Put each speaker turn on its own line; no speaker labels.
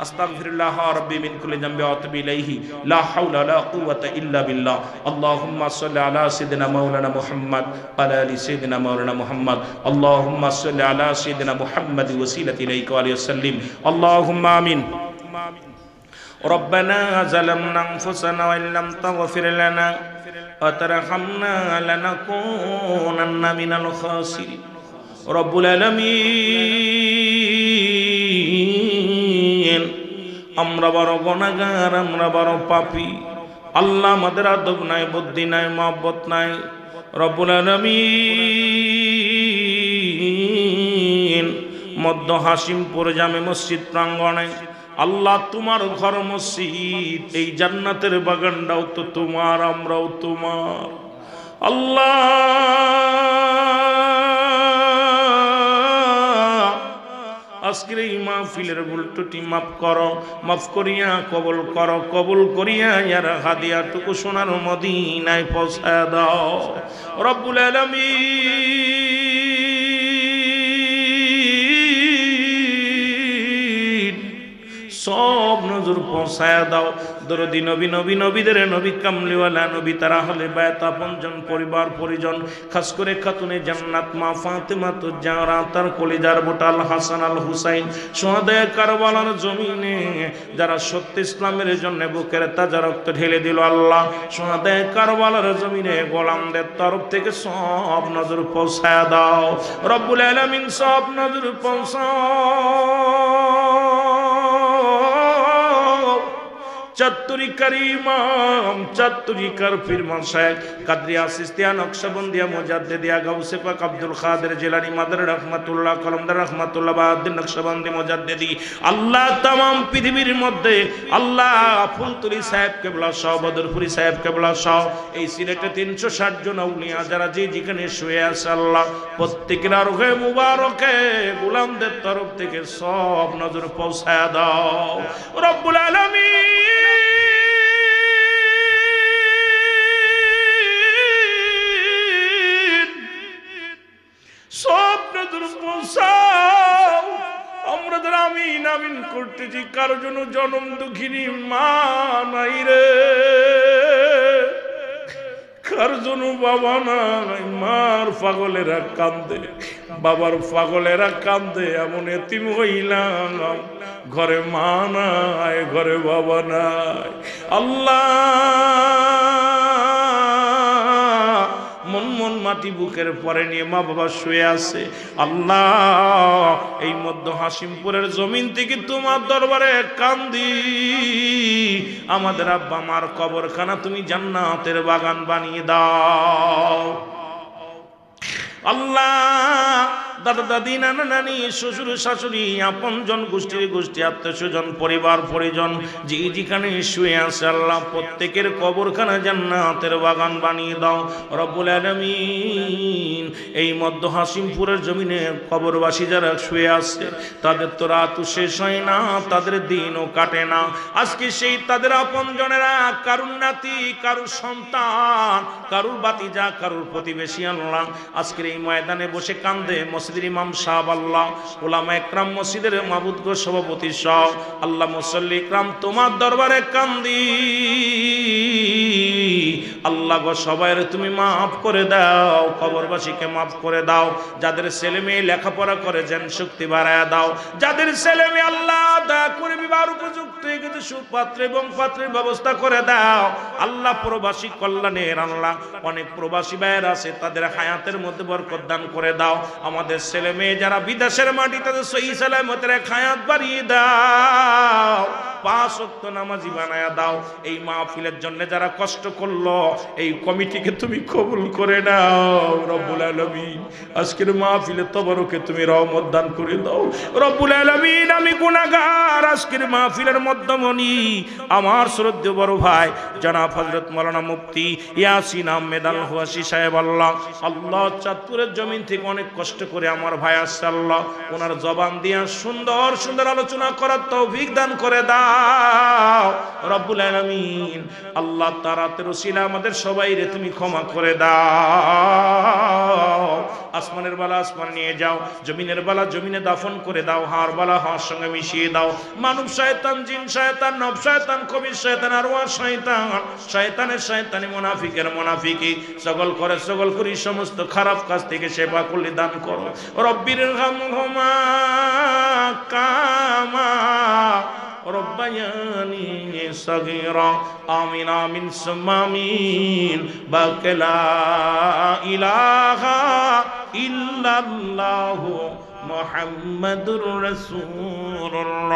আস্তাগফিরুল্লাহ রাব্বি মিন কুল্লি যামবি ওয়া আতুবু ইলাইহি লা হাওলা ওয়া লা কুওয়াতা ইল্লা বিল্লাহ আল্লাহুম্মা সাল্লি আলা সাইয়্যিদিনা মাওলানা মুহাম্মদ ওয়া আলা আলি সাইয়্যিদিনা মাওলানা মুহাম্মদ আল্লাহুম্মা সাল্লি আলা সাইয়্যিদিনা মুহাম্মদ ওয়াসিলাতি ইলাইকা ওয়া আলিহি ওয়াসাল্লিম আল্লাহুম্মা আমিন ربنا ظلمنا أنفسنا وإن لم تغفر لنا وترحمنا لنكونن من الخاسرين رب العالمين আমরা বড় গুনাহগার আমরা বড় পাপী আল্লাহ আমাদের আদব নাই বুদ্ধি নাই মহব্বত নাই রব্বুল আলামিন মধ্য হাসিমপুর জামে মসজিদ প্রাঙ্গণে আল্লাহ তোমার ঘর মসজিদ এই জান্নাতের বাগানটাও তো তোমার আমরাও তোমার আল্লাহ আজকের এই মাহফিলের ভুল ত্রুটি মাফ করো মাফ করিয়া কবুল করিয়া ইয়ার হাদিয়াটুকু সোনার মদিনায় পৌঁছায় দাও রব্বুল আলামিন সব নজর পৌঁছায়া দাও দরদি নবী নবীদের নবী কামলিওয়ালা নবী তারা হলে বায়াত আপনজন পরিবার পরিজন খাস করে খাতুনে জান্নাত মা ফাতেমা তো জাহরা তার কলিজার বোটাল হাসান আল হুসাইন সুহাদায়ে কারবালার জমিনে যারা সত্য ইসলামের জন্য বুকের তাজা রক্ত ঢেলে দিল আল্লাহ সুহাদায়ে কারবালার জমিনে গোলামদের তরফ থেকে সব নজর পৌঁছায়া দাও রব্বুল আলামিন সব নজর চাতুরিকার ইমাম চাতুরিকার ফিরমান শায়েখ কাদরিয়া সিস্তিয়া নকশবন্দিয়া মুজাদ্দিদিয়া গাউসে পাক আব্দুল কাদের জিলানী মাদার রহমাতুল্লাহ কলমদার রহমাতুল্লাহ বাহাউদ্দিন নকশবন্দি মুজাদ্দিদি আল্লাহ तमाम পৃথিবীর মধ্যে আল্লাহ ফুলতুলি সাহেব কেবলা সহ বদরপুরি সাহেব কেবলা সহ এই সিলেটে 360 জন আউলিয়া যারা যেখানে শুয়ে আছে আল্লাহ প্রত্যেকের রোহে মুবারকে গোলামদের তরফ থেকে সব নজর পৌঁছায়া দাও রব্বুল আলামিন সব নজর পৌঁছাও আমরা যারা আমিন আমিন করতেছি কারো জন্য জনম দুঃখিনী মা নাই রে কারো জন্য বাবা নাই মার পাগলেরা কান্দে বাবার পাগলেরা কান্দে এমন এতিম হইলাম ঘরে মা নাই ঘরে বাবা নাই আল্লাহ মন মাটি বুকের পরে নিয়ে মা বাবা শুয়ে আছে আল্লাহ এই মধ্য হাসিমপুরের জমিন থেকে তোমার দরবারে কান্দি আমাদের আব্বা মার কবরখানা তুমি জান্নাতের বাগান বানিয়ে দাও আল্লাহ দাদা দাদি নানা নানি শ্বশুর শাশুড়ি আপনজন গোষ্ঠী আত্মীয়স্বজন পরিবার পরিজন যেখানে শুয়ে আছে আল্লাহ প্রত্যেকের কবরখানা জান্নাতের বাগান বানিয়ে দাও রব্বুল আলামিন এই মধ্য হাসিমপুরের জমিনে কবরবাসী যারা শুয়ে আছে তাদের তো রাতও শেষ হয় না তাদের দিনও কাটে না আজকে সেই তাদের আপনজনেরা কারুর নাতি কারুর সন্তান কারুর বাতিজা কারুর প্রতিবেশী আল্লাহ আজকের এই ময়দানে বসে কান্দে মসজিদের ইমাম সাহেব আল্লাহ উলামা একরাম মসজিদের মাবুদ গো সভাপতি সহ আল্লাহ মুসল্লি ইকরাম তোমার দরবারে কান্দি আল্লাহ গো সবাইরে তুমি মাফ করে দাও কবরবাসীকে মাফ করে দাও যাদের ছেলে মেয়ে লেখাপড়া করে যেন শক্তি বাড়ায় দাও যাদের ছেলে মেয়ে আল্লাহ দয়া করে বিবাহ উপযুক্ত হয়ে গেছে সুপাত্র এবং পাত্রের ব্যবস্থা করে দাও আল্লাহ প্রবাসী কল্যাণের আল্লাহ অনেক প্রবাসী ভাইয়ের আছে তাদের হায়াতের মধ্যে বরকত দান করে দাও আমাদের ছেলে মেয়ে যারা বিদেশের মাটি তাদের সহি সালামতের হায়াত বাড়িয়ে দাও 5 ওয়াক্ত নামাজি বানায়া দাও এই মাহফিলের জন্য যারা কষ্ট করলো এই কমিটিকে তুমি কবুল করে নাও রব্বুল আলামিন আজকের মাহফিলে তবরকে তুমি রহমত দান করে দাও রব্বুল আলামিন আমি গুনাহগার আজকের মাহফিলের মধ্যে মনি আমার শ্রদ্ধেয় বড় ভাই জনাব হযরত মাওলানা মুফতি ইয়াসিন আহমেদ আল হুয়াসি সাহেব আল্লাহ চাঁদপুরের জমিন থেকে অনেক কষ্ট করে আমার ভাই আসছে আল্লাহ ওনার জবান দিয়া সুন্দর সুন্দর আলোচনা করার তৌফিক দান করে দাও রব্বুল আলামিন। আল্লাহ তার রাতের ওসিলা আমাদের সবাইরে তুমি ক্ষমা করে দাও। আসমানের বালা আসমান নিয়ে যাও, জমিনের বালা জমিনে দাফন করে দাও, হাড় বালা হাড় সঙ্গে মিশিয়ে দাও। মানব শয়তান, জিন শয়তান, নফস শয়তান, কবির শয়তান, আরওয়াহ শয়তান, শয়তানের শয়তানি, মুনাফিকের মুনাফিকি, সকল করে সকল করি সমস্ত খারাপ কাজ থেকে সেবা করলে দান করো। রব্বির হামহুমা কামা রব্বায়ানি সগীরা। আমিন আমিন সুম্মা আমিন। বাকালা ইলাহা ইল্লাল্লাহু মুহাম্মাদুর রাসূলুল্লাহ।